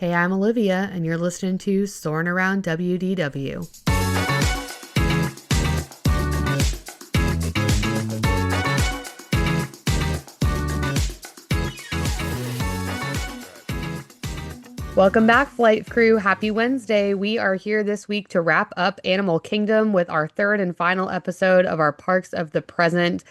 Hey, I'm Olivia, and you're listening to Soarin' Around WDW. Welcome back, flight crew. Happy Wednesday. We are here this week to wrap up Animal Kingdom with our third and final episode of our Parks of the Present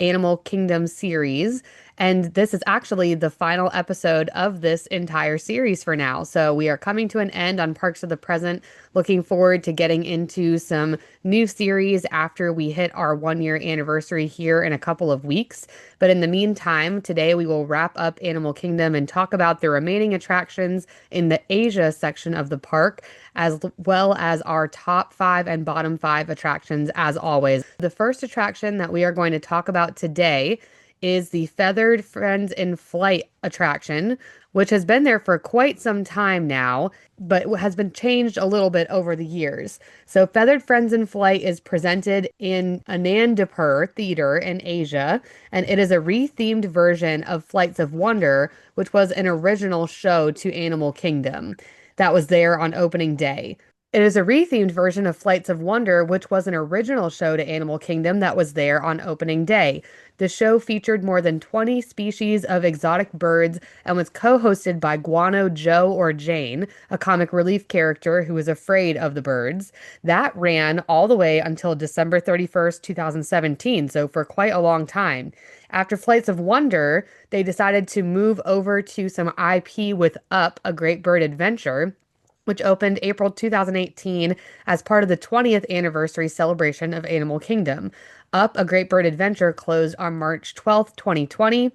Animal Kingdom series. And this is actually the final episode of this entire series for now. So we are coming to an end on Parks of the Present. Looking forward to getting into some new series after we hit our 1 year anniversary here in a couple of weeks. But in the meantime, today we will wrap up Animal Kingdom and talk about the remaining attractions in the Asia section of the park, as well as our top 5 and bottom 5 attractions as always. The first attraction that we are going to talk about today is the Feathered Friends in Flight attraction, which has been there for quite some time now, but has been changed a little bit over the years. So Feathered Friends in Flight is presented in Anandapur Theater in Asia, and it is a rethemed version of Flights of Wonder, which was an original show to Animal Kingdom that was there on opening day. It is a rethemed version of Flights of Wonder, which was an original show to Animal Kingdom that was there on opening day. The show featured more than 20 species of exotic birds and was co-hosted by Guano Joe or Jane, a comic relief character who was afraid of the birds. That ran all the way until December 31st, 2017, so for quite a long time. After Flights of Wonder, they decided to move over to some IP with Up, a Great Bird Adventure, which opened April 2018 as part of the 20th anniversary celebration of Animal Kingdom. Up, a Great Bird Adventure closed on March 12th, 2020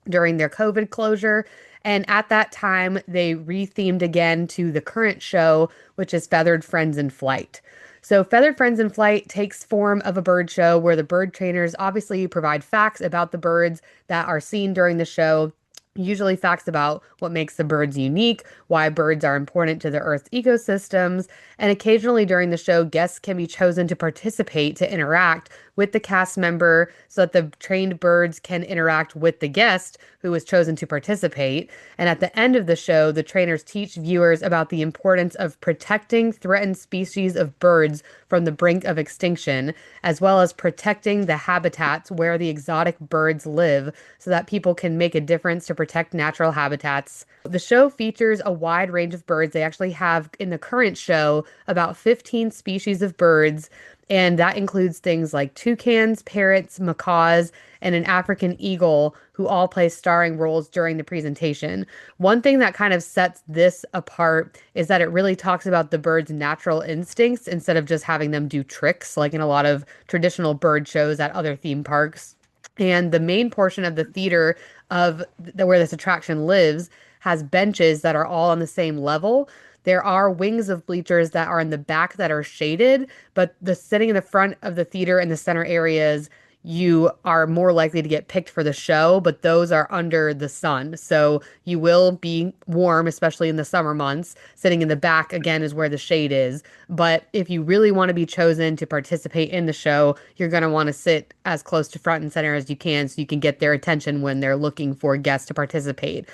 during their COVID closure. And at that time, they rethemed again to the current show, which is Feathered Friends in Flight. So Feathered Friends in Flight takes form of a bird show where the bird trainers obviously provide facts about the birds that are seen during the show. Usually facts about what makes the birds unique, why birds are important to the Earth's ecosystems, and occasionally during the show, guests can be chosen to participate to interact with the cast member so that the trained birds can interact with the guest who was chosen to participate. And at the end of the show, the trainers teach viewers about the importance of protecting threatened species of birds from the brink of extinction, as well as protecting the habitats where the exotic birds live so that people can make a difference to protect natural habitats. The show features a wide range of birds. They actually have in the current show about 15 species of birds, and that includes things like toucans, parrots, macaws, and an African eagle who all play starring roles during the presentation. One thing that kind of sets this apart is that it really talks about the birds' natural instincts instead of just having them do tricks like in a lot of traditional bird shows at other theme parks. And the main portion of the theater where this attraction lives has benches that are all on the same level. There are wings of bleachers that are in the back that are shaded, but the sitting in the front of the theater in the center areas, you are more likely to get picked for the show, but those are under the sun. So you will be warm, especially in the summer months. Sitting in the back, again, is where the shade is. But if you really want to be chosen to participate in the show, you're going to want to sit as close to front and center as you can so you can get their attention when they're looking for guests to participate.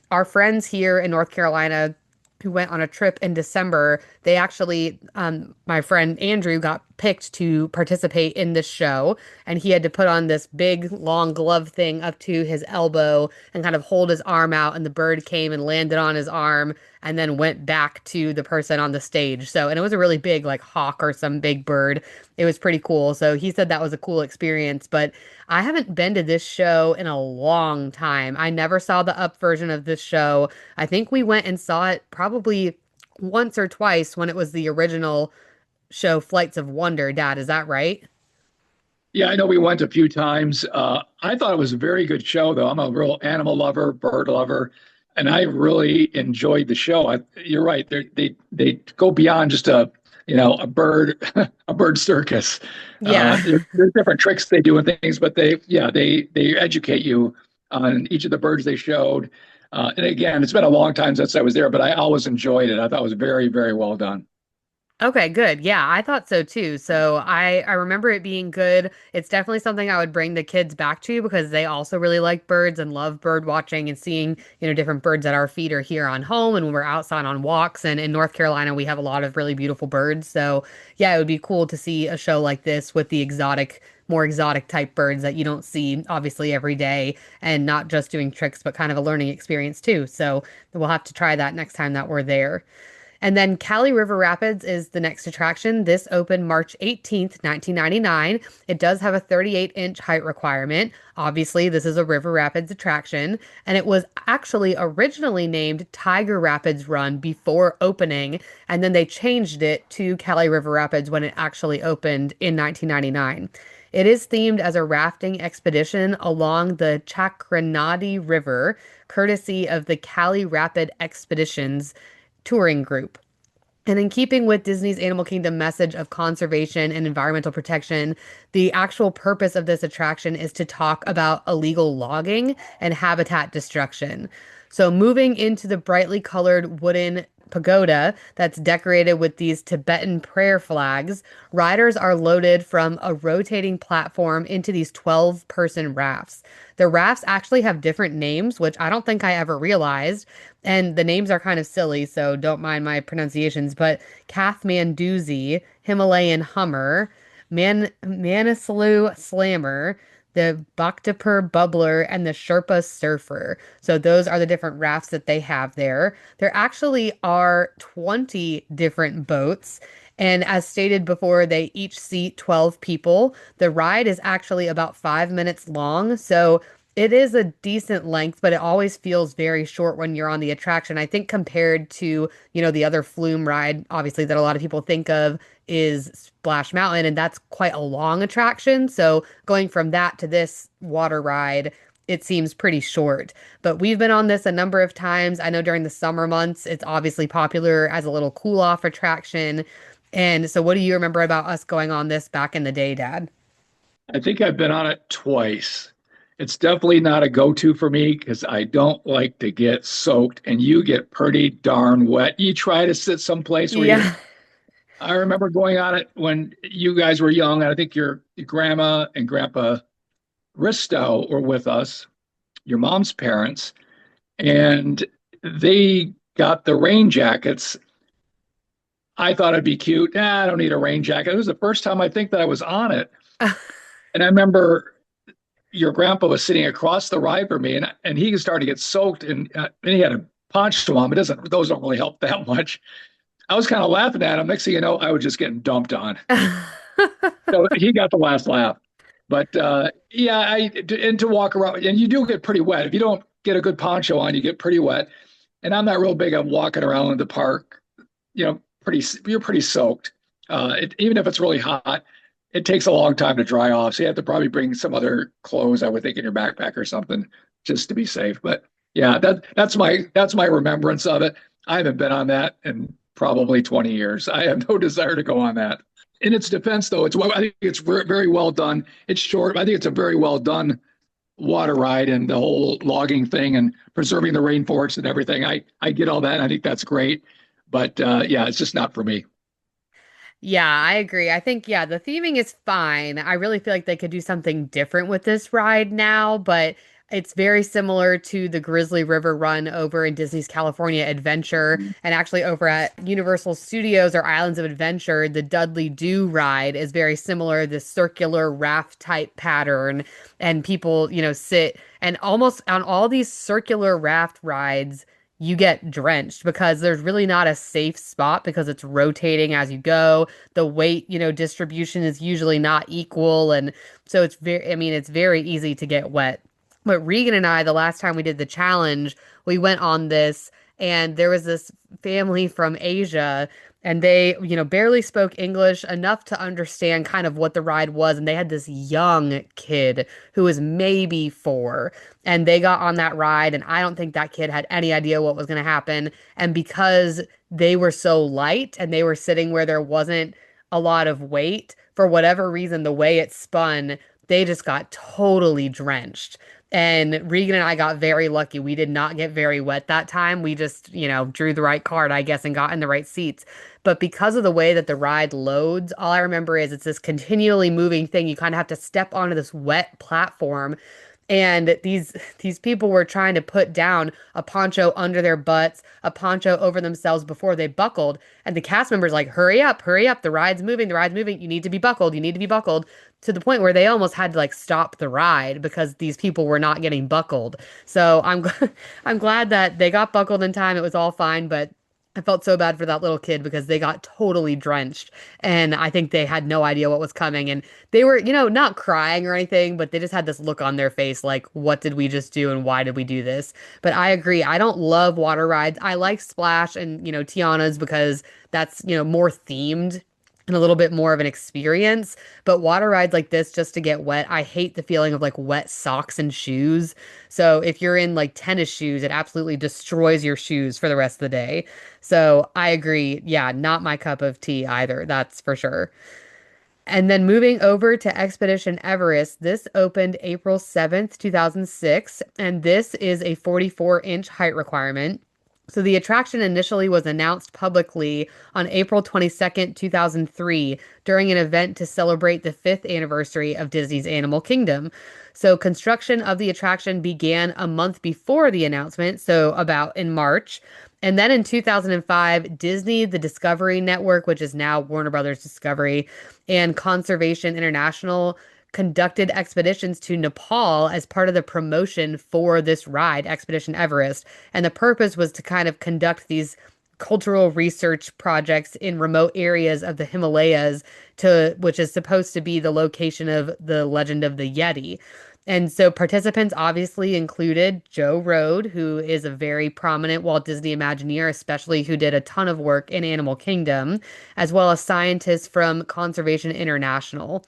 Our friends here in North Carolina who went on a trip in December, they actually, my friend Andrew got picked to participate in this show, and he had to put on this big long glove thing up to his elbow and kind of hold his arm out, and the bird came and landed on his arm and then went back to the person on the stage. So, and it was a really big, like hawk or some big bird. It was pretty cool. So he said that was a cool experience, but I haven't been to this show in a long time. I never saw the Up version of this show. I think we went and saw it probably once or twice when it was the original show, Flights of Wonder. Dad, is that right? Yeah, I know we went a few times. I thought it was a very good show, though. I'm a real animal lover, bird lover, and I really enjoyed the show. You're right; they go beyond just a bird a bird circus. Yeah. There's different tricks they do and things, but they educate you on each of the birds they showed. And again, it's been a long time since I was there, but I always enjoyed it. I thought it was very, very well done. Okay, good. Yeah, I thought so too. So I remember it being good. It's definitely something I would bring the kids back to because they also really like birds and love bird watching and seeing, different birds at our feeder here on home and when we're outside on walks. And in North Carolina, we have a lot of really beautiful birds. So yeah, it would be cool to see a show like this with the more exotic type birds that you don't see obviously every day and not just doing tricks, but kind of a learning experience too. So we'll have to try that next time that we're there. And then Cali River Rapids is the next attraction. This opened March 18th, 1999. It does have a 38-inch height requirement. Obviously, this is a River Rapids attraction, and it was actually originally named Tiger Rapids Run before opening, and then they changed it to Cali River Rapids when it actually opened in 1999. It is themed as a rafting expedition along the Chakranadi River, courtesy of the Cali Rapid Expeditions touring group. And in keeping with Disney's Animal Kingdom message of conservation and environmental protection, the actual purpose of this attraction is to talk about illegal logging and habitat destruction. So, moving into the brightly colored wooden pagoda that's decorated with these Tibetan prayer flags, riders are loaded from a rotating platform into these 12-person rafts. The rafts actually have different names, which I don't think I ever realized. And the names are kind of silly, so don't mind my pronunciations. But Kathmanduzi, Himalayan Hummer, Manaslu Slammer, the Bhaktapur Bubbler, and the Sherpa Surfer. So those are the different rafts that they have there. There actually are 20 different boats. And as stated before, they each seat 12 people. The ride is actually about 5 minutes long. So it is a decent length, but it always feels very short when you're on the attraction. I think compared to, the other flume ride, obviously, that a lot of people think of is Splash Mountain, and that's quite a long attraction. So going from that to this water ride, it seems pretty short. But we've been on this a number of times. I know during the summer months, it's obviously popular as a little cool off attraction. And so, what do you remember about us going on this back in the day, Dad? I think I've been on it twice. It's definitely not a go-to for me because I don't like to get soaked and you get pretty darn wet. You try to sit someplace where Yeah. I remember going on it when you guys were young, and I think your grandma and grandpa Risto were with us, your mom's parents, and they got the rain jackets. I thought it'd be cute. I don't need a rain jacket. It was the first time I think that I was on it. And I remember your grandpa was sitting across the ride from me, and he started to get soaked, and he had a poncho on. It doesn't; those don't really help that much. I was kind of laughing at him. Next thing you know, I was just getting dumped on. So he got the last laugh. But yeah, and to walk around, and you do get pretty wet. If you don't get a good poncho on, you get pretty wet. And I'm not real big on walking around in the park. You're pretty soaked. Even if it's really hot, it takes a long time to dry off. So you have to probably bring some other clothes, I would think, in your backpack or something, just to be safe. But yeah, that's my remembrance of it. I haven't been on that in probably 20 years. I have no desire to go on that. In its defense, though, I think it's very well done. It's short. But I think it's a very well done water ride and the whole logging thing and preserving the rainforest and everything. I get all that. And I think that's great. But yeah, it's just not for me. Yeah, I agree. I think, yeah, the theming is fine. I really feel like they could do something different with this ride now, but it's very similar to the Grizzly River Run over in Disney's California Adventure. And actually, over at Universal Studios or Islands of Adventure, the Dudley Do ride is very similar, this circular raft type pattern. And people, sit and almost on all these circular raft rides you get drenched because there's really not a safe spot because it's rotating as you go. The weight, distribution is usually not equal. And so I mean, it's very easy to get wet. But Regan and I, the last time we did the challenge, we went on this and there was this family from Asia and they, barely spoke English enough to understand kind of what the ride was. And they had this young kid who was maybe 4 and they got on that ride and I don't think that kid had any idea what was going to happen. And because they were so light and they were sitting where there wasn't a lot of weight, for whatever reason, the way it spun, they just got totally drenched. And Regan and I got very lucky. We did not get very wet that time. We just, drew the right card, I guess, and got in the right seats. But because of the way that the ride loads, all I remember is it's this continually moving thing. You kind of have to step onto this wet platform. And these people were trying to put down a poncho under their butts, a poncho over themselves before they buckled. And the cast members like, hurry up, the ride's moving, the ride's moving. You need to be buckled, you need to be buckled, to the point where they almost had to like stop the ride because these people were not getting buckled. So I'm glad that they got buckled in time. It was all fine, but I felt so bad for that little kid because they got totally drenched and I think they had no idea what was coming and they were, not crying or anything, but they just had this look on their face like, what did we just do and why did we do this? But I agree. I don't love water rides. I like Splash and, Tiana's because that's, more themed and a little bit more of an experience. But water rides like this just to get wet, I hate the feeling of like wet socks and shoes. So if you're in like tennis shoes, it absolutely destroys your shoes for the rest of the day. So I agree. Yeah, not my cup of tea either. That's for sure. And then moving over to Expedition Everest, this opened April 7th, 2006, and this is a 44-inch height requirement. So the attraction initially was announced publicly on April 22nd, 2003, during an event to celebrate the fifth anniversary of Disney's Animal Kingdom. So construction of the attraction began a month before the announcement, so about in March. And then in 2005, Disney, the Discovery Network, which is now Warner Brothers Discovery, and Conservation International conducted expeditions to Nepal as part of the promotion for this ride, Expedition Everest. And the purpose was to kind of conduct these cultural research projects in remote areas of the Himalayas to which is supposed to be the location of the legend of the Yeti. And so participants obviously included Joe Rohde, who is a very prominent Walt Disney Imagineer, especially who did a ton of work in Animal Kingdom, as well as scientists from Conservation International.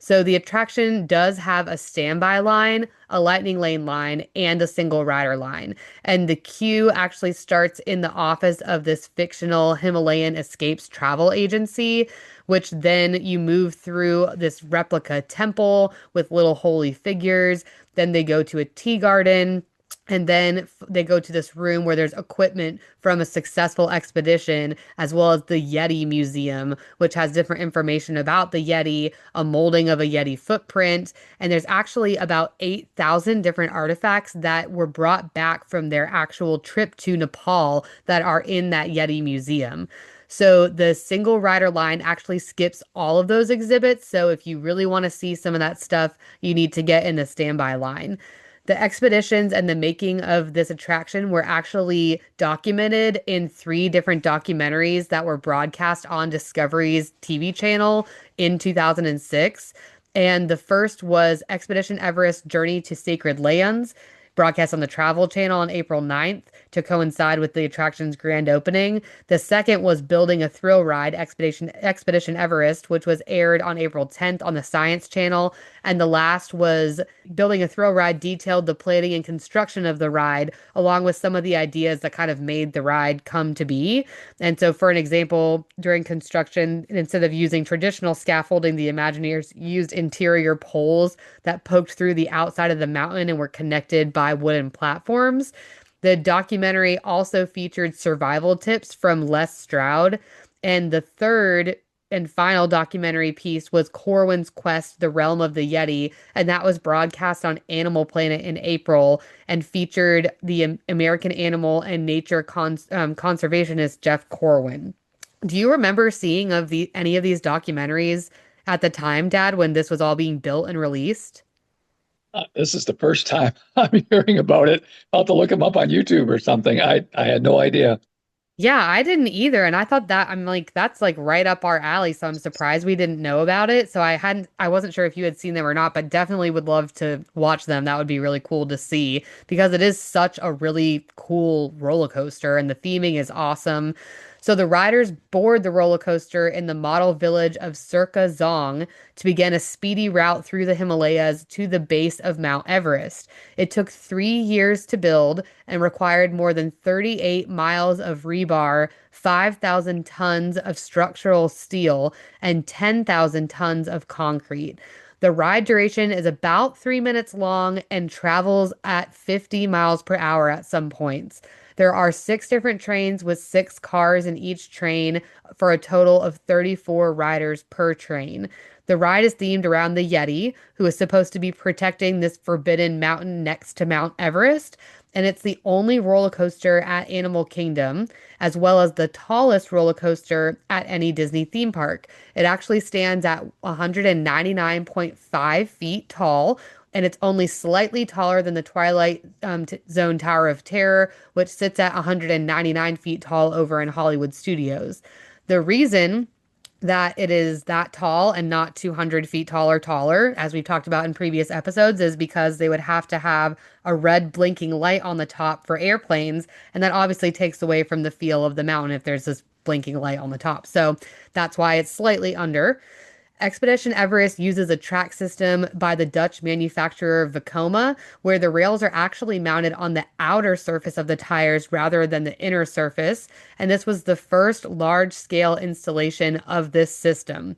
So the attraction does have a standby line, a lightning lane line, and a single rider line. And the queue actually starts in the office of this fictional Himalayan escapes travel agency, which then you move through this replica temple with little holy figures. Then they go to a tea garden. And then they go to this room where there's equipment from a successful expedition, as well as the Yeti Museum, which has different information about the Yeti, a molding of a Yeti footprint. And there's actually about 8,000 different artifacts that were brought back from their actual trip to Nepal that are in that Yeti Museum. So the single rider line actually skips all of those exhibits. So if you really want to see some of that stuff, you need to get in the standby line. The expeditions and the making of this attraction were actually documented in three different documentaries that were broadcast on Discovery's TV channel in 2006. And the first was Expedition Everest Journey to Sacred Lands, broadcast on the Travel Channel on April 9th to coincide with the attraction's grand opening. The second was Building a Thrill Ride, Expedition Everest, which was aired on April 10th on the Science Channel. And the last was Building a Thrill Ride detailed the planning and construction of the ride, along with some of the ideas that kind of made the ride come to be. And so, for an example, during construction, instead of using traditional scaffolding, the Imagineers used interior poles that poked through the outside of the mountain and were connected by wooden platforms. The documentary also featured survival tips from Les Stroud. And the third and final documentary piece was Corwin's Quest, The Realm of the Yeti, and that was broadcast on Animal Planet in April and featured the American animal and nature conservationist Jeff Corwin. Do you remember seeing any of these documentaries at the time, Dad, when this was all being built and released? This is the first time I'm hearing about it. I'll have to look them up on YouTube or something. I had no idea. Yeah, I didn't either. And I thought that I'm like, that's like right up our alley. So I'm surprised we didn't know about it. So I wasn't sure if you had seen them or not, but definitely would love to watch them. That would be really cool to see because it is such a really cool roller coaster and the theming is awesome. So the riders board the roller coaster in the model village of Surka Zong to begin a speedy route through the Himalayas to the base of Mount Everest. It took 3 years to build and required more than 38 miles of rebar, 5,000 tons of structural steel, and 10,000 tons of concrete. The ride duration is about 3 minutes long and travels at 50 miles per hour at some points. There are six different trains with six cars in each train for a total of 34 riders per train. The ride is themed around the Yeti, who is supposed to be protecting this forbidden mountain next to Mount Everest. And it's the only roller coaster at Animal Kingdom, as well as the tallest roller coaster at any Disney theme park. It actually stands at 199.5 feet tall, and it's only slightly taller than the Twilight Zone Tower of Terror, which sits at 199 feet tall over in Hollywood Studios. The reason that it is that tall and not 200 feet tall or taller, as we've talked about in previous episodes, is because they would have to have a red blinking light on the top for airplanes. And that obviously takes away from the feel of the mountain if there's this blinking light on the top. So that's why it's slightly under. Expedition Everest uses a track system by the Dutch manufacturer Vekoma, where the rails are actually mounted on the outer surface of the tires rather than the inner surface. And this was the first large-scale installation of this system.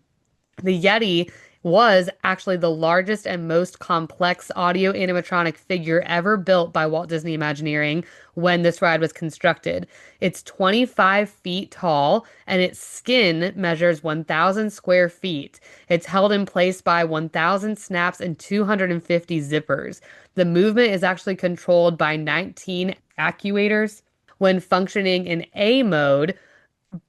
The Yeti was actually the largest and most complex audio animatronic figure ever built by Walt Disney Imagineering when this ride was constructed. It's 25 feet tall and its skin measures 1,000 square feet. It's held in place by 1,000 snaps and 250 zippers. The movement is actually controlled by 19 actuators. When functioning in A mode,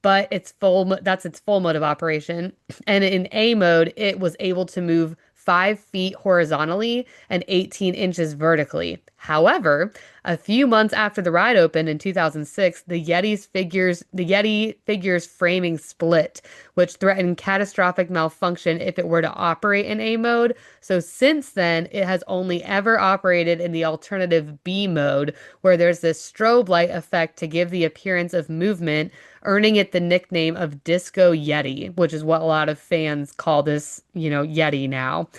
but that's its full mode of operation. And in A mode, it was able to move 5 feet horizontally and 18 inches vertically. However, a few months after the ride opened in 2006, the Yeti figures framing split, which threatened catastrophic malfunction if it were to operate in A mode. So since then, it has only ever operated in the alternative B mode, where there's this strobe light effect to give the appearance of movement, earning it the nickname of Disco Yeti, which is what a lot of fans call this, Yeti now.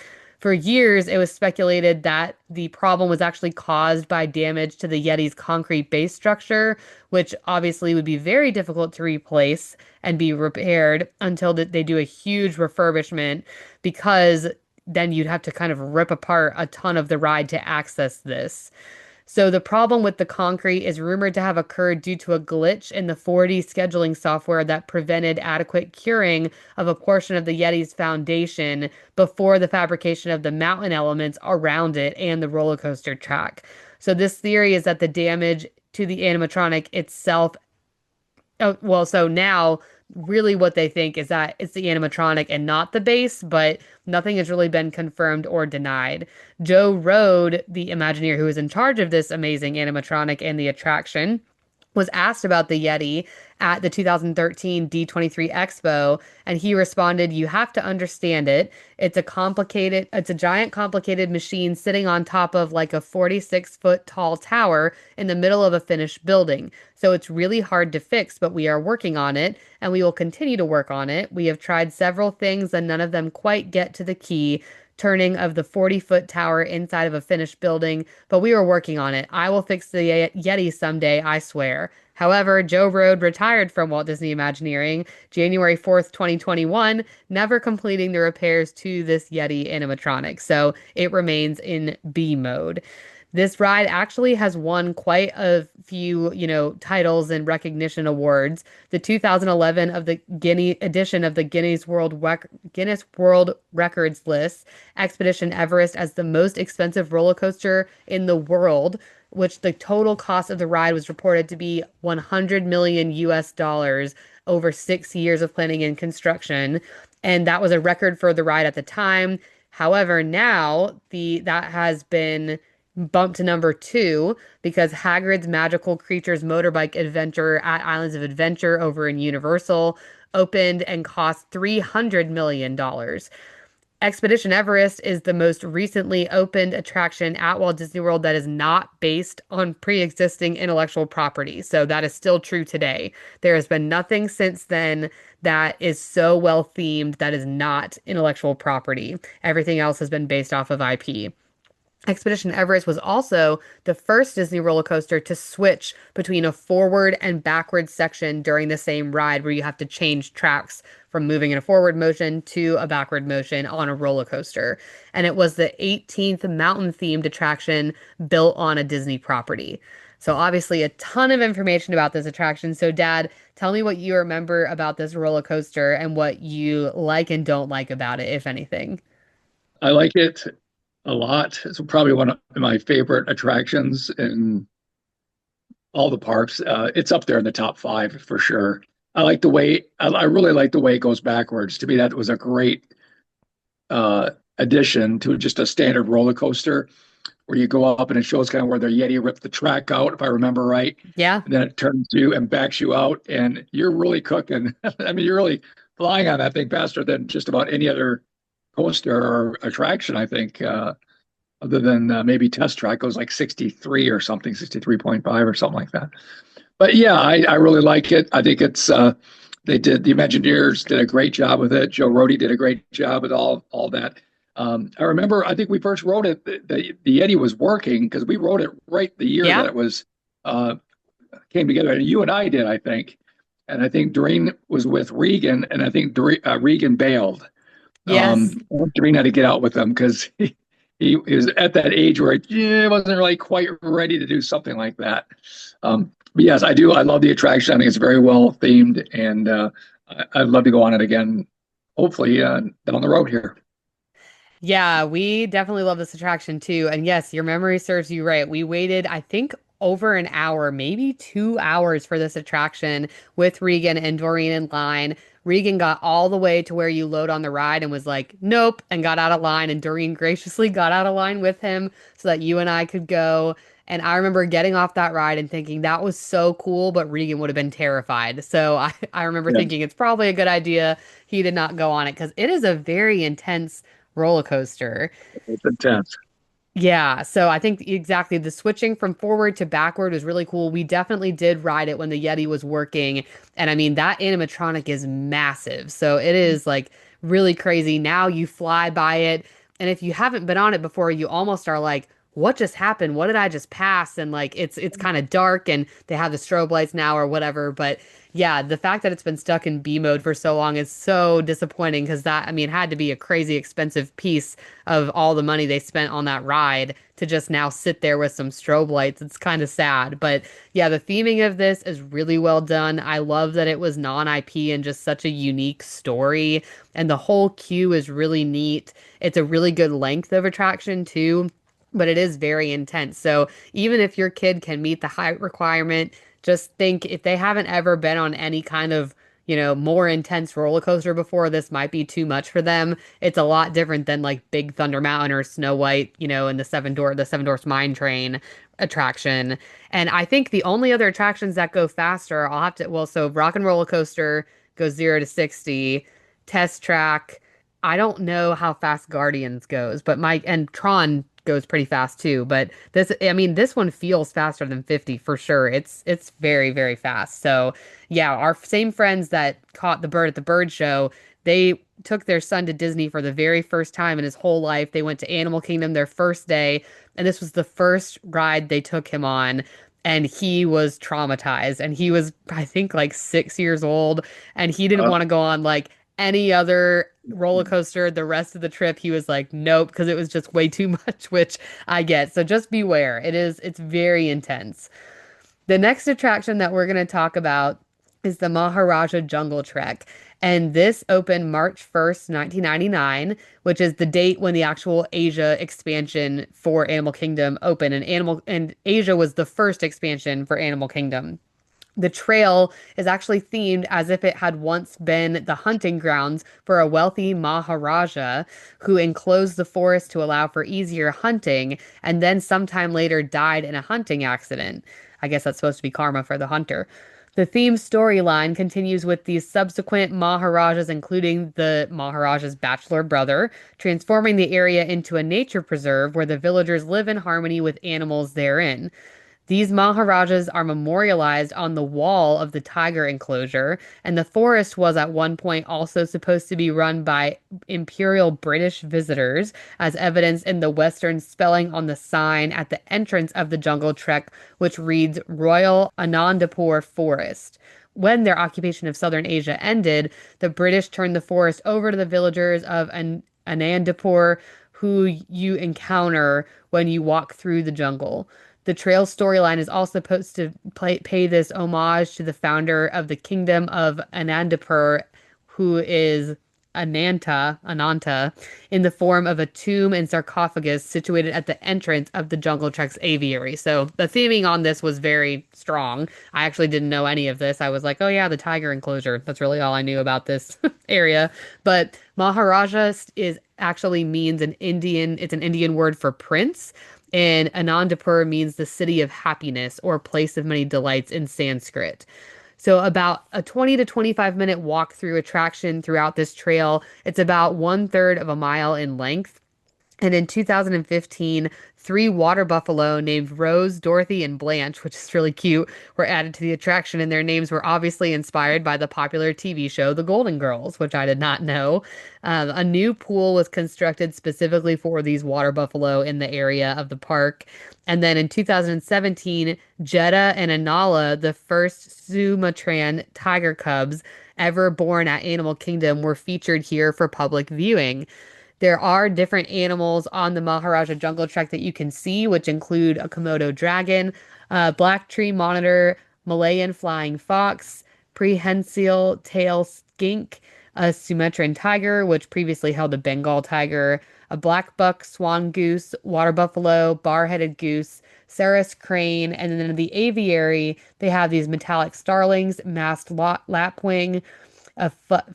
For years, it was speculated that the problem was actually caused by damage to the Yeti's concrete base structure, which obviously would be very difficult to replace and be repaired until they do a huge refurbishment, because then you'd have to kind of rip apart a ton of the ride to access this. So the problem with the concrete is rumored to have occurred due to a glitch in the 4D scheduling software that prevented adequate curing of a portion of the Yeti's foundation before the fabrication of the mountain elements around it and the roller coaster track. So this theory is that the damage to the animatronic itself. Oh, well, so now really what they think is that it's the animatronic and not the base, but nothing has really been confirmed or denied. Joe Rohde, the Imagineer who is in charge of this amazing animatronic and the attraction, was asked about the Yeti at the 2013 D23 Expo, and he responded, "You have to understand it. It's a giant complicated machine sitting on top of like a 46-foot tall tower in the middle of a finished building. So it's really hard to fix, but we are working on it, and we will continue to work on it. We have tried several things, and none of them quite get to the key turning of the 40-foot tower inside of a finished building, but we are working on it. I will fix the Yeti someday, I swear." However, Joe Rohde retired from Walt Disney Imagineering January 4th, 2021, never completing the repairs to this Yeti animatronic. So it remains in B mode. This ride actually has won quite a few, titles and recognition awards. The 2011 of the Guinness edition of the Guinness World Records list Expedition Everest as the most expensive roller coaster in the world, which the total cost of the ride was reported to be 100 million US dollars over 6 years of planning and construction. And that was a record for the ride at the time. However, now that has been bumped to number two because Hagrid's Magical Creatures Motorbike Adventure at Islands of Adventure over in Universal opened and cost $300 million. Expedition Everest is the most recently opened attraction at Walt Disney World that is not based on pre-existing intellectual property. So that is still true today. There has been nothing since then that is so well themed that is not intellectual property. Everything else has been based off of IP. Expedition Everest was also the first Disney roller coaster to switch between a forward and backward section during the same ride, where you have to change tracks from moving in a forward motion to a backward motion on a roller coaster. And it was the 18th mountain themed attraction built on a Disney property. So, obviously, a ton of information about this attraction. So, Dad, tell me what you remember about this roller coaster and what you like and don't like about it, if anything. I like it a lot. It's probably one of my favorite attractions in all the parks. It's up there in the top five for sure. I really like the way it goes backwards. To me, that was a great addition to just a standard roller coaster where you go up and it shows kind of where the Yeti ripped the track out, if I remember right. Yeah. And then it turns you and backs you out, and you're really cooking. I mean, you're really flying on that thing faster than just about any other coaster or attraction, I think, other than maybe Test Track goes like 63 or something, 63.5 or something like that. But yeah, I really like it. I think the Imagineers did a great job with it. Joe Rohde did a great job with all that. I remember, I think we first wrote it. The Yeti was working because we wrote it right the year that Yeah. it was uh, came together. And you and I did, I think. And I think Doreen was with Regan, and I think Regan bailed. Yes. Doreen had to get out with them because he was at that age where he wasn't really quite ready to do something like that. But yes, I do. I love the attraction. I think it's very well themed, and I'd love to go on it again, hopefully down the road here. Yeah, we definitely love this attraction too. And yes, your memory serves you right. We waited, I think, over an hour, maybe 2 hours for this attraction with Regan and Doreen in line. Regan got all the way to where you load on the ride and was like, nope, and got out of line. And Doreen graciously got out of line with him so that you and I could go. And I remember getting off that ride and thinking that was so cool, but Regan would have been terrified. So I remember Yeah, thinking it's probably a good idea he did not go on it because it is a very intense roller coaster. it's intense. Yeah, so I think exactly the switching from forward to backward was really cool. We definitely did ride it when the Yeti was working. And I mean, that animatronic is massive. So it is like really crazy. Now you fly by it. And if you haven't been on it before, you almost are like, what just happened? What did I just pass? And like it's kind of dark and they have the strobe lights now or whatever. But yeah, the fact that it's been stuck in B mode for so long is so disappointing because that, I mean, had to be a crazy expensive piece of all the money they spent on that ride to just now sit there with some strobe lights. It's kind of sad. But yeah, the theming of this is really well done. I love that it was non-IP and just such a unique story. And the whole queue is really neat. It's a really good length of attraction too, but it is very intense. So even if your kid can meet the height requirement, just think if they haven't ever been on any kind of, more intense roller coaster before, this might be too much for them. It's a lot different than like Big Thunder Mountain or Snow White, in the Seven Dwarfs Mine Train attraction. And I think the only other attractions that go faster, I'll have to, well, so Rock and Roller Coaster goes 0 to 60, Test Track. I don't know how fast Guardians goes, but and Tron goes pretty fast too. But this, I mean, this one feels faster than 50 for sure. It's very, very fast. So yeah, our same friends that caught the bird at the bird show, they took their son to Disney for the very first time in his whole life. They went to Animal Kingdom their first day, and this was the first ride they took him on. And he was traumatized. And he was, I think, like 6 years old. And he didn't Uh, want to go on like any other roller coaster the rest of the trip. He was like, nope, because it was just way too much, which I get. So just beware. It's very intense. The next attraction that we're going to talk about is the Maharaja Jungle Trek. And this opened March 1st, 1999, which is the date when the actual Asia expansion for Animal Kingdom opened. And Asia was the first expansion for Animal Kingdom. The trail is actually themed as if it had once been the hunting grounds for a wealthy Maharaja who enclosed the forest to allow for easier hunting and then sometime later died in a hunting accident. I guess that's supposed to be karma for the hunter. The theme storyline continues with these subsequent Maharajas, including the Maharaja's bachelor brother, transforming the area into a nature preserve where the villagers live in harmony with animals therein. These Maharajas are memorialized on the wall of the tiger enclosure, and the forest was at one point also supposed to be run by Imperial British visitors, as evidenced in the Western spelling on the sign at the entrance of the jungle trek, which reads Royal Anandapur Forest. When their occupation of southern Asia ended, the British turned the forest over to the villagers of Anandapur, who you encounter when you walk through the jungle. The trail storyline is also supposed to pay this homage to the founder of the kingdom of Anandapur, who is Ananta, in the form of a tomb and sarcophagus situated at the entrance of the Jungle Trek's aviary. So the theming on this was very strong. I actually didn't know any of this. I was like, oh yeah, the tiger enclosure. That's really all I knew about this area. But Maharaja is actually means it's an Indian word for prince. And Anandapur means the city of happiness or place of many delights in Sanskrit. So about a 20 to 25-minute walk through attraction throughout this trail. It's about 1/3 of a mile in length. And in 2015, three water buffalo named Rose, Dorothy, and Blanche, which is really cute, were added to the attraction, and their names were obviously inspired by the popular TV show The Golden Girls, which I did not know. A new pool was constructed specifically for these water buffalo in the area of the park. And then in 2017, Jeddah and Anala, the first Sumatran tiger cubs ever born at Animal Kingdom, were featured here for public viewing. There are different animals on the Maharaja Jungle Trek that you can see, which include a Komodo dragon, a black tree monitor, Malayan flying fox, prehensile tail skink, a Sumatran tiger, which previously held a Bengal tiger, a black buck swan goose, water buffalo, bar-headed goose, Sarus crane, and then in the aviary, they have these metallic starlings, masked lapwing, a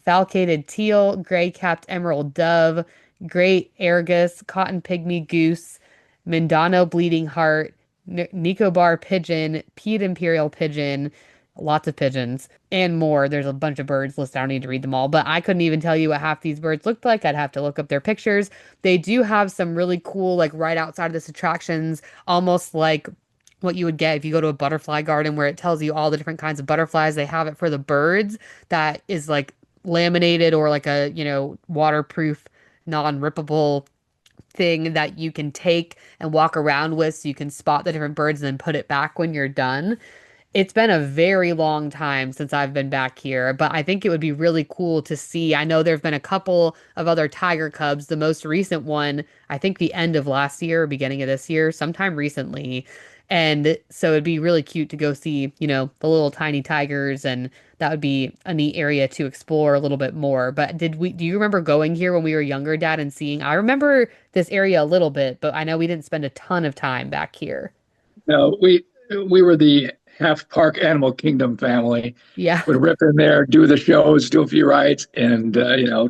falcated teal, gray-capped emerald dove, great Argus, cotton pygmy goose, Mindano bleeding heart, Nicobar pigeon, Pied imperial pigeon, lots of pigeons, and more. There's a bunch of birds listed. I don't need to read them all, but I couldn't even tell you what half these birds looked like. I'd have to look up their pictures. They do have some really cool, like right outside of this attractions, almost like what you would get if you go to a butterfly garden where it tells you all the different kinds of butterflies. They have it for the birds that is like laminated or like a, waterproof, non-rippable thing that you can take and walk around with so you can spot the different birds and then put it back when you're done. It's been a very long time since I've been back here, but I think it would be really cool to see. I know there've been a couple of other tiger cubs. The most recent one, I think the end of last year, or beginning of this year, sometime recently. And so it'd be really cute to go see, the little tiny tigers, and that would be a neat area to explore a little bit more. But do you remember going here when we were younger, Dad, and seeing? I remember this area a little bit, but I know we didn't spend a ton of time back here. No, we were the half park Animal Kingdom family. Yeah. Would rip in there, do the shows, do a few rides, and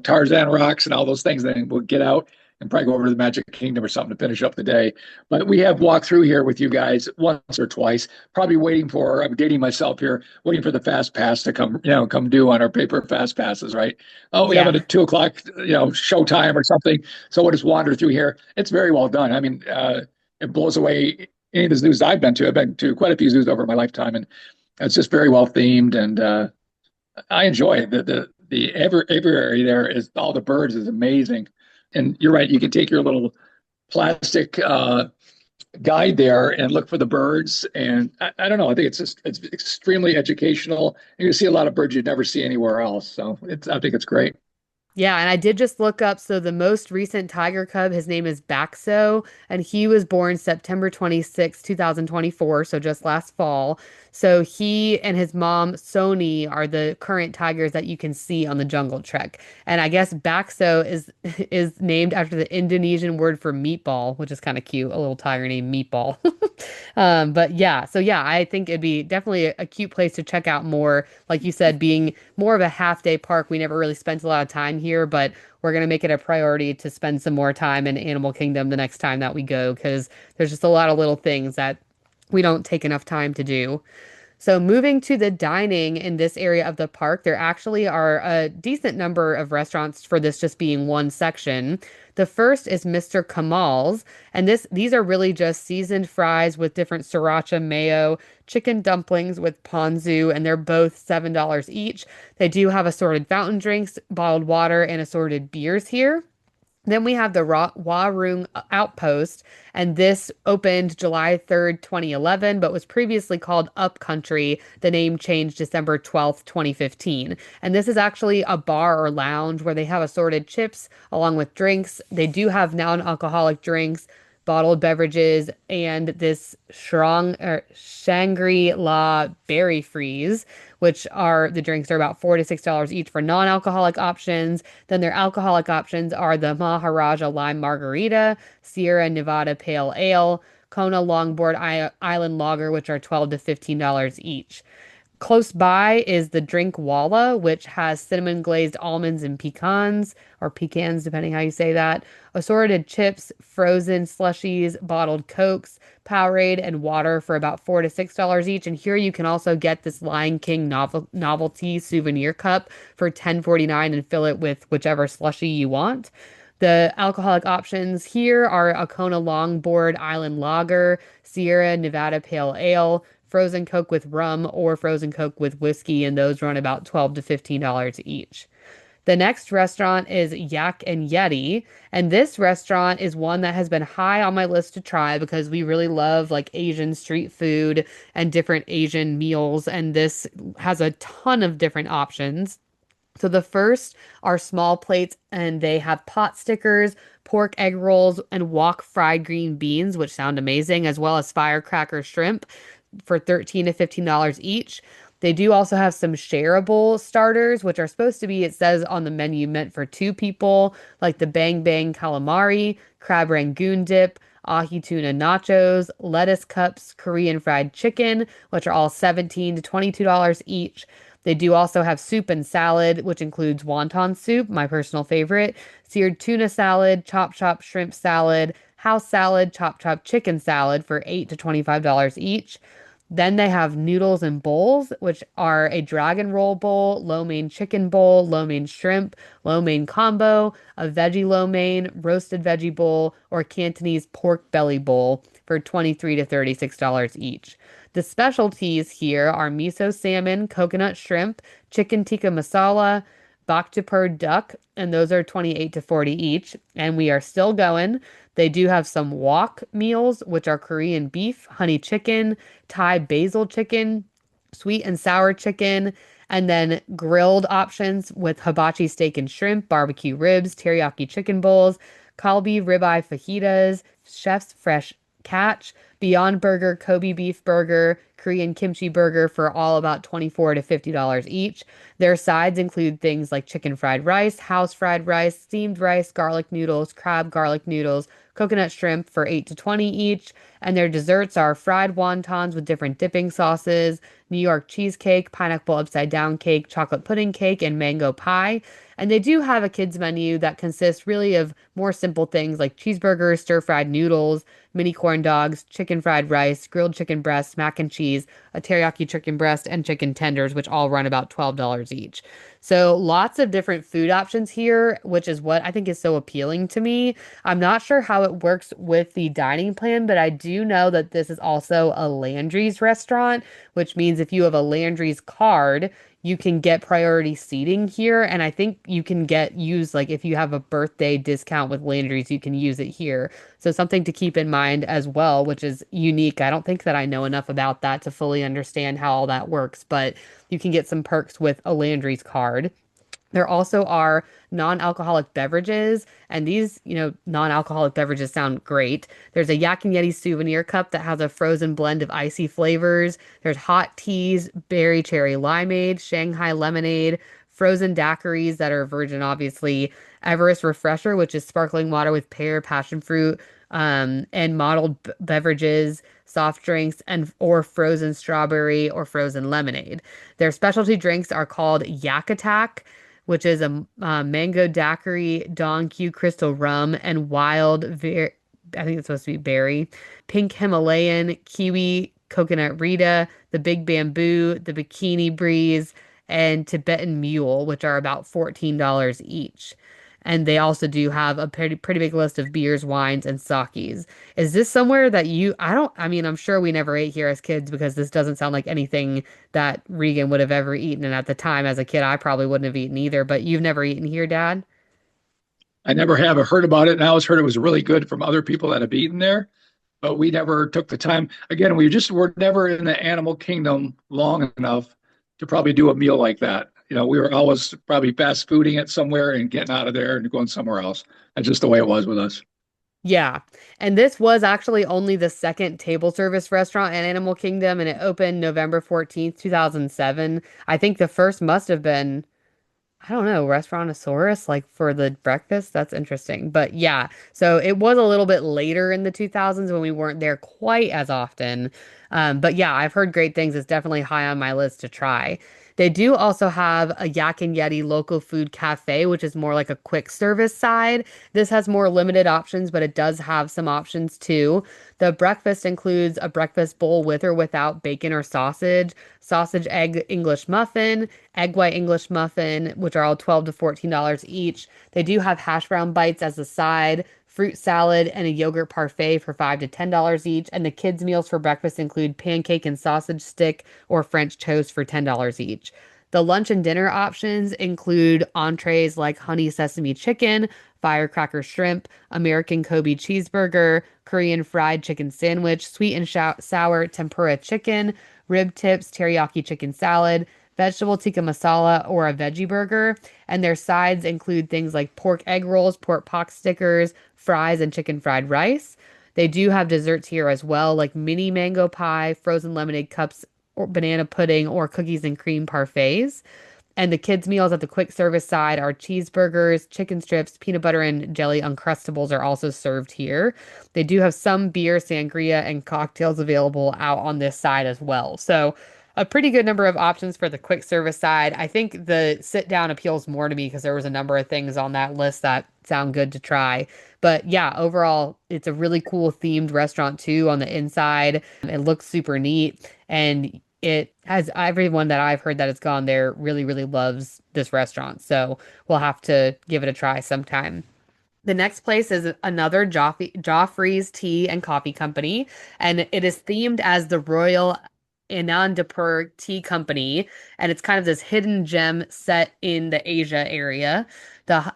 Tarzan rocks and all those things. Then we'll get out and probably go over to the Magic Kingdom or something to finish up the day. But we have walked through here with you guys once or twice. Probably waiting for. I'm dating myself here, waiting for the fast pass to come due on our paper fast passes. Right? Oh, we have Yeah. it at 2 o'clock, show time or something. So we'll just wander through here. It's very well done. I mean, it blows away any of the zoos I've been to. I've been to quite a few zoos over my lifetime, and it's just very well themed, and I enjoy it. The aviary there is all the birds is amazing, and you're right. You can take your little plastic guide there and look for the birds, and I don't know. I think it's extremely educational. And you see a lot of birds you'd never see anywhere else. So I think it's great. Yeah, and I did just look up. So the most recent tiger cub, his name is Baxo, and he was born September 26, 2024, so just last fall. So he and his mom, Sony, are the current tigers that you can see on the Jungle Trek. And I guess Baxo is is named after the Indonesian word for meatball, which is kind of cute, a little tiger named Meatball. But yeah, so yeah, I think it'd be definitely a cute place to check out more. Like you said, being more of a half day park, we never really spent a lot of time here, but we're gonna make it a priority to spend some more time in Animal Kingdom the next time that we go, because there's just a lot of little things that we don't take enough time to do. So, moving to the dining in this area of the park, there actually are a decent number of restaurants for this just being one section. The first is Mr. Kamal's, and these are really just seasoned fries with different sriracha mayo, chicken dumplings with ponzu, and they're both $7 each. They do have assorted fountain drinks, bottled water, and assorted beers here. Then we have the Warung Outpost, and this opened July 3rd, 2011, but was previously called Upcountry. The name changed December 12th, 2015. And this is actually a bar or lounge where they have assorted chips along with drinks. They do have non-alcoholic drinks, bottled beverages, and this Shangri-La Berry Freeze, which are the drinks are about $4 to $6 each for non-alcoholic options. Then their alcoholic options are the Maharaja Lime Margarita, Sierra Nevada Pale Ale, Kona Longboard Island Lager, which are $12 to $15 each. Close by is the Drink Walla, which has cinnamon glazed almonds and pecans, or pecans, depending how you say that, assorted chips, frozen slushies, bottled Cokes, Powerade, and water for about $4 to $6 each. And here you can also get this Lion King novelty souvenir cup for $10.49 and fill it with whichever slushie you want. The alcoholic options here are a Kona Longboard Island Lager, Sierra Nevada Pale Ale, frozen Coke with rum, or frozen Coke with whiskey, and those run about $12 to $15 each. The next restaurant is Yak and Yeti, and this restaurant is one that has been high on my list to try because we really love like Asian street food and different Asian meals, and this has a ton of different options. So the first are small plates, and they have pot stickers, pork egg rolls, and wok fried green beans, which sound amazing, as well as firecracker shrimp for $13 to $15 each. They do also have some shareable starters, which are supposed to be, it says on the menu, meant for two people, like the Bang Bang calamari, crab rangoon dip, ahi tuna nachos, lettuce cups, Korean fried chicken, which are all $17 to $22 each. They do also have soup and salad, which includes wonton soup, my personal favorite, seared tuna salad, chop chop shrimp salad, house salad, chop chop chicken salad for $8 to $25 each. Then they have noodles and bowls, which are a dragon roll bowl, lo mein chicken bowl, lo mein shrimp, lo mein combo, a veggie lo mein, roasted veggie bowl, or Cantonese pork belly bowl for $23 to $36 each. The specialties here are miso salmon, coconut shrimp, chicken tikka masala, Bhaktapur duck, and those are 28 to 40 each. And we are still going. They do have some wok meals, which are Korean beef, honey chicken, Thai basil chicken, sweet and sour chicken, and then grilled options with hibachi steak and shrimp, barbecue ribs, teriyaki chicken bowls, kalbi ribeye fajitas, chef's fresh catch, Beyond Burger, Kobe beef burger, Korean kimchi burger for all about $24 to $50 each. Their sides include things like chicken fried rice, house fried rice, steamed rice, garlic noodles, crab garlic noodles, coconut shrimp for 8 to 20 each, and their desserts are fried wontons with different dipping sauces, New York cheesecake, pineapple upside down cake, chocolate pudding cake, and mango pie. And they do have a kids menu that consists really of more simple things like cheeseburgers, stir-fried noodles, mini corn dogs, chicken fried rice, grilled chicken breast, mac and cheese, a teriyaki chicken breast, and chicken tenders, which all run about $12 each. So lots of different food options here, which is what I think is so appealing to me. I'm not sure how it works with the dining plan, but I do know that this is also a Landry's restaurant, which means if you have a Landry's card, you can get priority seating here. And I think you can use like if you have a birthday discount with Landry's, you can use it here. So something to keep in mind as well, which is unique. I don't think that I know enough about that to fully understand how all that works, but you can get some perks with a Landry's card. There also are non-alcoholic beverages, and these, non-alcoholic beverages sound great. There's a Yak and Yeti souvenir cup that has a frozen blend of icy flavors. There's hot teas, berry cherry limeade, Shanghai lemonade, frozen daiquiris that are virgin, obviously, Everest Refresher, which is sparkling water with pear, passion fruit, and mottled beverages, soft drinks, and or frozen strawberry or frozen lemonade. Their specialty drinks are called Yak Attack, which is a mango daiquiri, Don Q crystal rum, and I think it's supposed to be berry, pink Himalayan, kiwi coconut Rita, the big bamboo, the bikini breeze, and Tibetan mule, which are about $14 each. And they also do have a pretty big list of beers, wines, and sakis. Is this somewhere that I mean, I'm sure we never ate here as kids because this doesn't sound like anything that Regan would have ever eaten. And at the time, as a kid, I probably wouldn't have eaten either. But you've never eaten here, Dad? I never have heard about it, and I always heard it was really good from other people that have eaten there, but we never took the time. Again, we just were never in the animal kingdom long enough to probably do a meal like that. We were always probably fast fooding it somewhere and getting out of there and going somewhere else. That's just the way it was with us. Yeah. And this was actually only the second table service restaurant in Animal Kingdom, and it opened November 14th, 2007. I think the first must have been I don't know, Restaurantosaurus, like for the breakfast. That's interesting. But yeah, so it was a little bit later in the 2000s when we weren't there quite as often. But yeah, I've heard great things. It's definitely high on my list to try. They do also have a Yak and Yeti local food cafe, which is more like a quick service side. This has more limited options, but it does have some options too. The breakfast includes a breakfast bowl with or without bacon or sausage, sausage egg English muffin, egg white English muffin, which are all $12 to $14 each. They do have hash brown bites as a side, fruit salad, and a yogurt parfait for $5 to $10 each. And the kids' meals for breakfast include pancake and sausage stick or French toast for $10 each. The lunch and dinner options include entrees like honey sesame chicken, firecracker shrimp, American Kobe cheeseburger, Korean fried chicken sandwich, sweet and sour tempura chicken, rib tips, teriyaki chicken salad, vegetable tikka masala, or a veggie burger. And their sides include things like pork egg rolls, pork pock stickers, fries, and chicken fried rice. They do have desserts here as well, like mini mango pie, frozen lemonade cups, or banana pudding, or cookies and cream parfaits. And the kids' meals at the quick service side are cheeseburgers, chicken strips, peanut butter and jelly Uncrustables are also served here. They do have some beer, sangria, and cocktails available out on this side as well. So, a pretty good number of options for the quick service side. I think the sit down appeals more to me because there was a number of things on that list that sound good to try. But yeah, overall, it's a really cool themed restaurant too on the inside. It looks super neat and it has everyone that I've heard that has gone there really loves this restaurant. So we'll have to give it a try sometime. The next place is another Joffrey's Tea and Coffee Company, and it is themed as the Royal Anandapur Tea Company, and it's kind of this hidden gem set in the Asia area.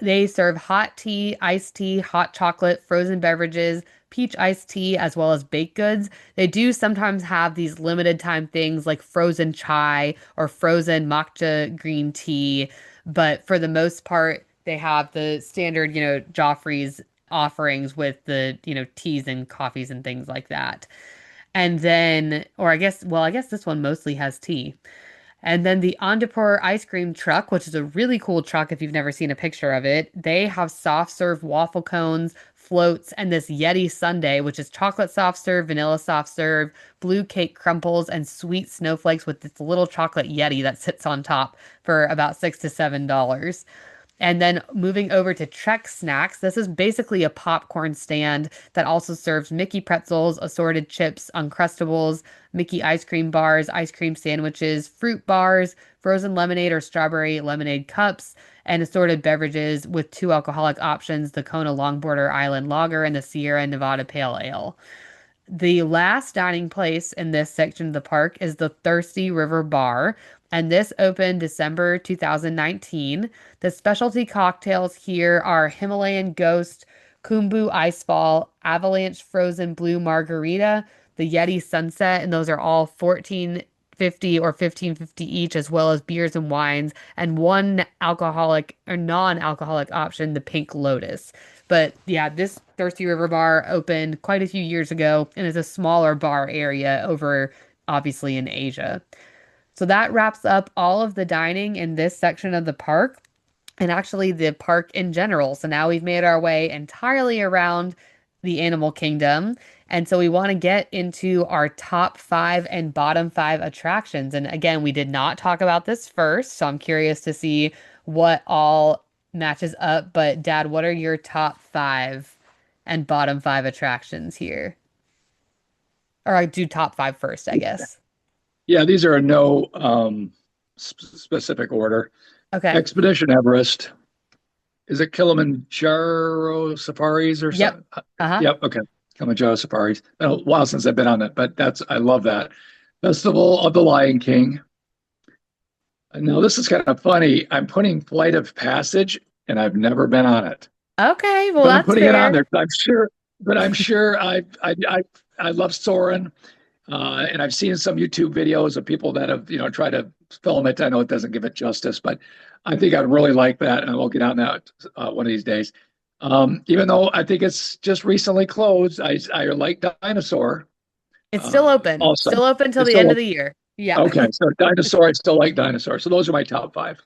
They serve hot tea, iced tea, hot chocolate, frozen beverages, peach iced tea, as well as baked goods. They do sometimes have these limited time things like frozen chai or frozen matcha green tea, but for the most part, they have the standard, Joffrey's offerings with the, teas and coffees and things like that. And then, or I guess this one mostly has tea. And then the Andipur ice cream truck, which is a really cool truck if you've never seen a picture of it. They have soft serve waffle cones, floats, and this Yeti sundae, which is chocolate soft serve, vanilla soft serve, blue cake crumples, and sweet snowflakes with this little chocolate Yeti that sits on top for about $6 to $7. And then moving over to Trek Snacks, this is basically a popcorn stand that also serves Mickey pretzels, assorted chips, Uncrustables, Mickey ice cream bars, ice cream sandwiches, fruit bars, frozen lemonade or strawberry lemonade cups, and assorted beverages with two alcoholic options, the Kona Longboarder Island Lager and the Sierra Nevada Pale Ale. The last dining place in this section of the park is the Thirsty River Bar, and this opened December 2019. The specialty cocktails here are Himalayan Ghost, Kumbu Icefall, Avalanche Frozen Blue Margarita, the Yeti Sunset, and those are all 14.50 or 15.50 each, as well as beers and wines, and one alcoholic or non-alcoholic option, the Pink Lotus. But yeah, this Thirsty River Bar opened quite a few years ago and is a smaller bar area over obviously in Asia. So that wraps up all of the dining in this section of the park and actually the park in general. So now we've made our way entirely around the animal kingdom. And so we want to get into our top five and bottom five attractions. And again, we did not talk about this first. So I'm curious to see what all matches up. But Dad, what are your top five and bottom five attractions here? Or I do top five first, I guess. Yeah, these are in no specific order. Okay. Expedition Everest. Is it Kilimanjaro Safaris or Yep. something? Uh-huh. Yep. Okay. Kilimanjaro Safaris. Been a while since I've been on it, but I love that. Festival of the Lion King. Now, this is kind of funny. I'm putting Flight of Passage, and I've never been on it, Okay, well but I'm that's putting it on fair. there. I'm sure I love Soarin. And I've seen some YouTube videos of people that have, tried to film it. I know it doesn't give it justice, but I think I'd really like that, and we'll get on that one of these days. Even though I think it's just recently closed, I like Dinosaur It's still open. also. Still open till It's the still end of like, the year. Yeah. okay, so Dinosaur, I still like Dinosaur. So those are my top five.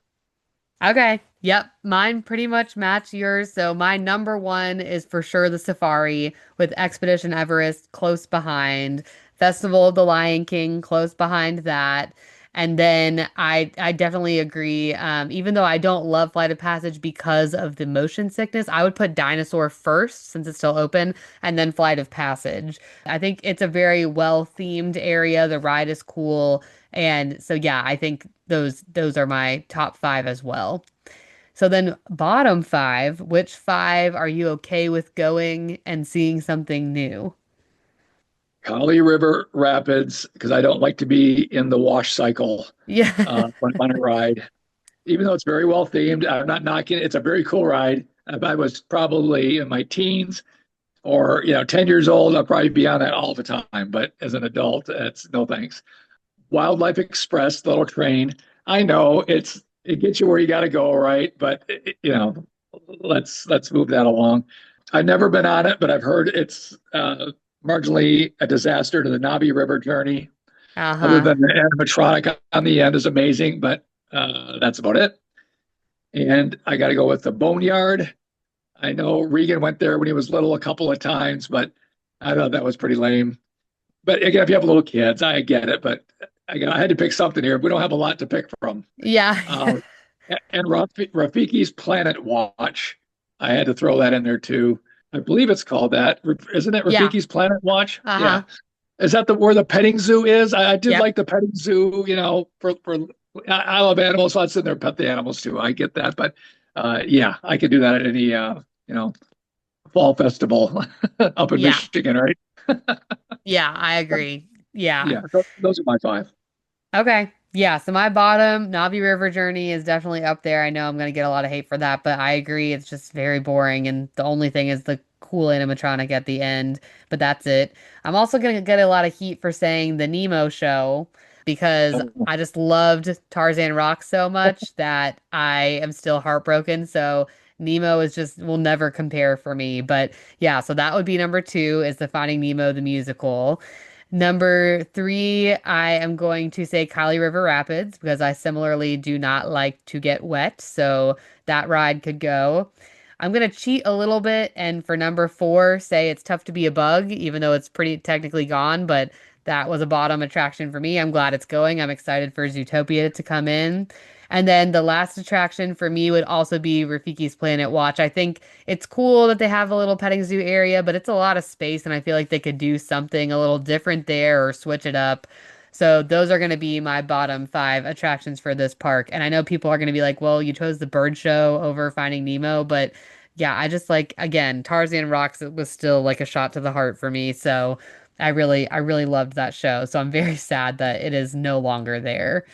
Okay. Yep. Mine pretty much match yours. So my number one is for sure the Safari with Expedition Everest close behind, Festival of the Lion King close behind that. And then I definitely agree. Even though I don't love Flight of Passage because of the motion sickness, I would put Dinosaur first since it's still open, and then Flight of Passage. I think it's a very well themed area. The ride is cool. And so yeah, I think those are my top five as well. So then bottom five, which five are you okay with going and seeing something new? Kali River Rapids, because I don't like to be in the wash cycle Yeah. on a ride. Even though it's very well themed, I'm not knocking it. It's a very cool ride. If I was probably in my teens or 10 years old, I'll probably be on that all the time. But as an adult, it's no thanks. Wildlife Express, the little train. I know it gets you where you got to go, right? But let's move that along. I've never been on it, but I've heard it's marginally a disaster to the Navi River journey. Other Uh-huh. than the animatronic on the end is amazing, but that's about it. And I got to go with the Boneyard. I know Regan went there when he was little a couple of times, but I thought that was pretty lame. But again, if you have little kids, I get it. But I had to pick something here. We don't have a lot to pick from. Yeah. Um, and Rafiki's Planet Watch, I had to throw that in there too. I believe it's called that, isn't it? Yeah. Rafiki's Planet Watch. Yeah, Uh-huh. is that the where the petting zoo is? I did Yep. like the petting zoo. For I love animals, so I'd sit there and pet the animals too. I get that, but yeah, I could do that at any you know fall festival up in Yeah. Michigan, right? Yeah, I agree. Yeah. Yeah, those are my five. Okay. Yeah, so my bottom Navi River Journey is definitely up there. I know I'm gonna get a lot of hate for that, but I agree it's just very boring and the only thing is the cool animatronic at the end, but that's it. I'm also gonna get a lot of heat for saying the Nemo show because Oh, I just loved Tarzan Rock so much that I am still heartbroken. So Nemo is just will never compare for me. But yeah, so that would be number two is the Finding Nemo the musical. Number three, I am going to say Kali River Rapids because I similarly do not like to get wet. So that ride could go. I'm going to cheat a little bit and for number four, say it's tough to be a bug, even though it's pretty technically gone, but that was a bottom attraction for me. I'm glad it's going. I'm excited for Zootopia to come in. And then the last attraction for me would also be Rafiki's Planet Watch. I think it's cool that they have a little petting zoo area, but it's a lot of space, and I feel like they could do something a little different there or switch it up. So those are going to be my bottom five attractions for this park. And I know people are going to be like, well, you chose the bird show over Finding Nemo, but yeah, I just like, again, Tarzan Rocks it was still like a shot to the heart for me. So I really loved that show. So I'm very sad that it is no longer there.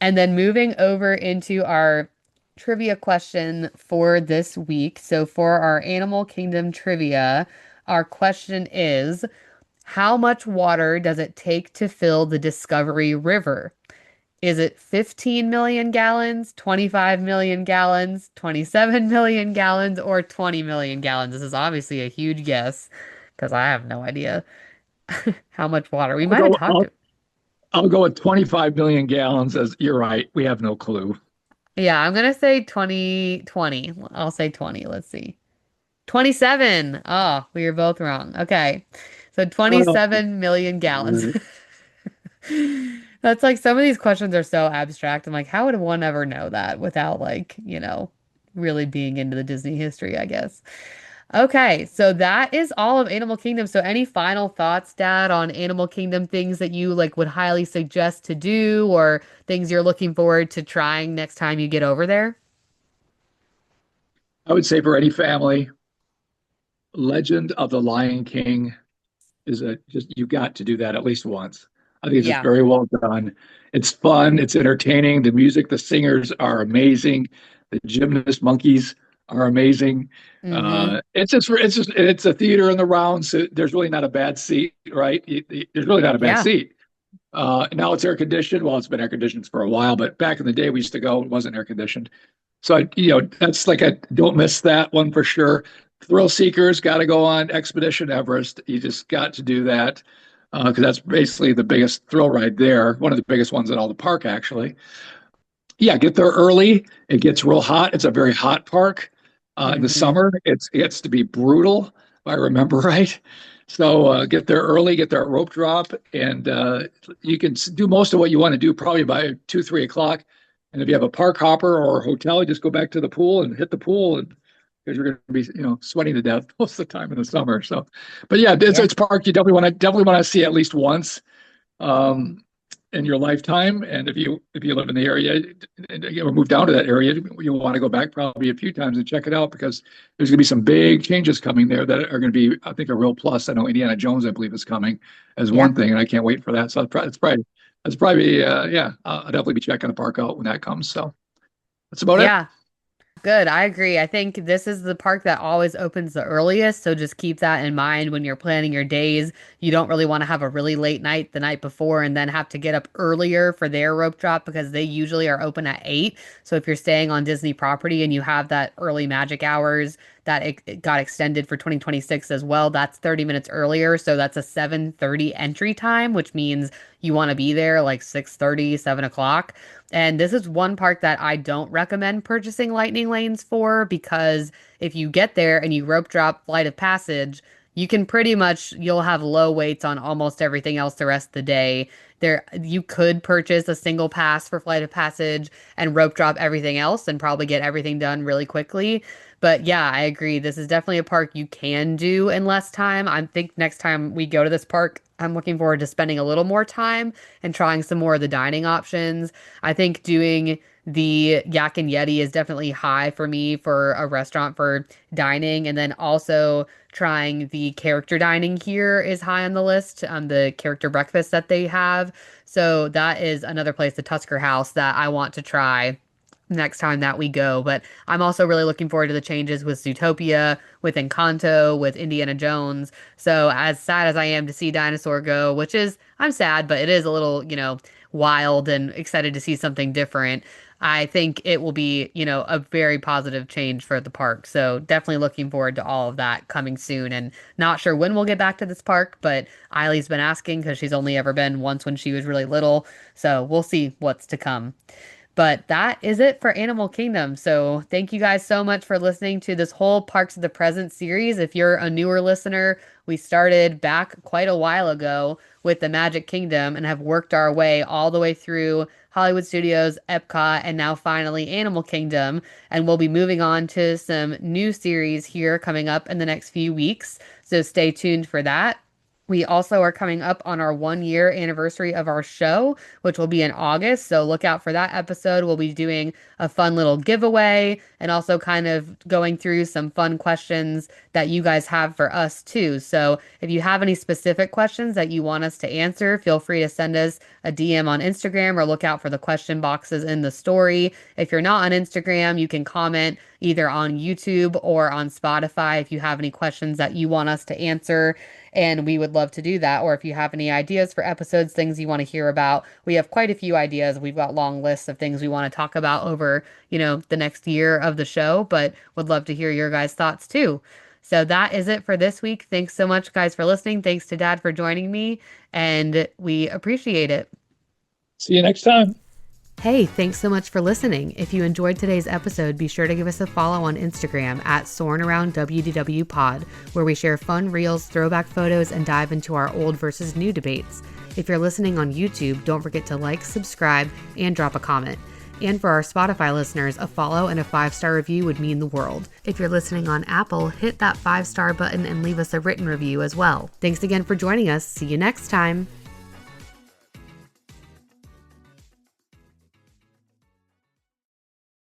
And then moving over into our trivia question for this week. So for our Animal Kingdom trivia, our question is, how much water does it take to fill the Discovery River? Is it 15 million gallons, 25 million gallons, 27 million gallons, or 20 million gallons? This is obviously a huge guess because I have no idea how much water. We I'll might have go. talked I'll, to. I'll go with 25 million gallons. As you're right, we have no clue. Yeah, I'm gonna say 2020. I'll say 20. Let's see. 27. Oh, we were both wrong. Okay. So Oh, 27 million gallons. That's like some of these questions are so abstract. I'm like, how would one ever know that without like, really being into the Disney history, I guess. Okay, so that is all of Animal Kingdom. So any final thoughts, Dad, on Animal Kingdom, things that you like would highly suggest to do or things you're looking forward to trying next time you get over there? I would say for any family, Legend of the Lion King is a just you got to do that at least once. I think it's just Yeah. very well done. It's fun, it's entertaining. The music, the singers are amazing. The gymnast monkeys are amazing. Mm-hmm. It's a theater in the round, so there's really not a bad seat, right? There's really not a bad Yeah. seat. Now it's air conditioned. Well, it's been air conditioned for a while, but back in the day we used to go, it wasn't air conditioned. So that's like a don't miss that one for sure. Thrill seekers got to go on Expedition Everest. You just got to do that because that's basically the biggest thrill ride there. One of the biggest ones in all the park, actually. Yeah, get there early. It gets real hot. It's a very hot park. In the Mm-hmm. summer, it gets to be brutal, if I remember right. So get there early, get there at rope drop, and you can do most of what you want to do probably by 2, 3 o'clock. And if you have a park hopper or a hotel, you just go back to the pool and hit the pool, and because you're going to be sweating to death most of the time in the summer. So, but yeah, Yeah. it's a park you definitely want to see at least once. Um, in your lifetime. And if you live in the area or move down to that area, you'll want to go back probably a few times and check it out because there's going to be some big changes coming there that are going to be, I think, a real plus. I know Indiana Jones, I believe, is coming as Yeah. one thing, and I can't wait for that. So that's probably yeah, I'll definitely be checking the park out when that comes. So that's about it. Yeah. Good. I agree. I think this is the park that always opens the earliest. So just keep that in mind when you're planning your days. You don't really want to have a really late night the night before and then have to get up earlier for their rope drop because they usually are open at 8. So if you're staying on Disney property and you have that early magic hours that it got extended for 2026 as well, that's 30 minutes earlier. So that's a 7:30 entry time, which means you want to be there like 6:30, 7 o'clock. And this is one park that I don't recommend purchasing lightning lanes for because if you get there and you rope drop Flight of Passage, you can pretty much you'll have low weights on almost everything else the rest of the day. There you could purchase a single pass for Flight of Passage and rope drop everything else and probably get everything done really quickly. But yeah, I agree. This is definitely a park you can do in less time. I think next time we go to this park, I'm looking forward to spending a little more time and trying some more of the dining options. I think doing the Yak and Yeti is definitely high for me for a restaurant for dining. And then also trying the character dining here is high on the list, the character breakfast that they have. So that is another place, the Tusker House, that I want to try next time that we go. But I'm also really looking forward to the changes with Zootopia, with Encanto, with Indiana Jones. So as sad as I am to see Dinosaur go, which is I'm sad, but it is a little, wild and excited to see something different. I think it will be, a very positive change for the park. So definitely looking forward to all of that coming soon and not sure when we'll get back to this park, but Eileen's been asking because she's only ever been once when she was really little. So we'll see what's to come. But that is it for Animal Kingdom. So thank you guys so much for listening to this whole Parks of the Present series. If you're a newer listener, we started back quite a while ago with the Magic Kingdom and have worked our way all the way through Hollywood Studios, Epcot, and now finally Animal Kingdom. And we'll be moving on to some new series here coming up in the next few weeks. So stay tuned for that. We also are coming up on our 1 year anniversary of our show, which will be in August. So look out for that episode. We'll be doing a fun little giveaway and also kind of going through some fun questions that you guys have for us too. So if you have any specific questions that you want us to answer, feel free to send us a DM on Instagram or look out for the question boxes in the story. If you're not on Instagram, you can comment either on YouTube or on Spotify if you have any questions that you want us to answer. And we would love to do that. Or if you have any ideas for episodes, things you want to hear about, we have quite a few ideas. We've got long lists of things we want to talk about over, the next year of the show, but would love to hear your guys' thoughts too. So that is it for this week. Thanks so much, guys, for listening. Thanks to Dad for joining me, and we appreciate it. See you next time. Hey, thanks so much for listening. If you enjoyed today's episode, be sure to give us a follow on Instagram at Soarin Around WDW Pod, where we share fun reels, throwback photos, and dive into our old versus new debates. If you're listening on YouTube, don't forget to like, subscribe, and drop a comment. And for our Spotify listeners, a follow and a 5-star review would mean the world. If you're listening on Apple, hit that 5-star button and leave us a written review as well. Thanks again for joining us. See you next time.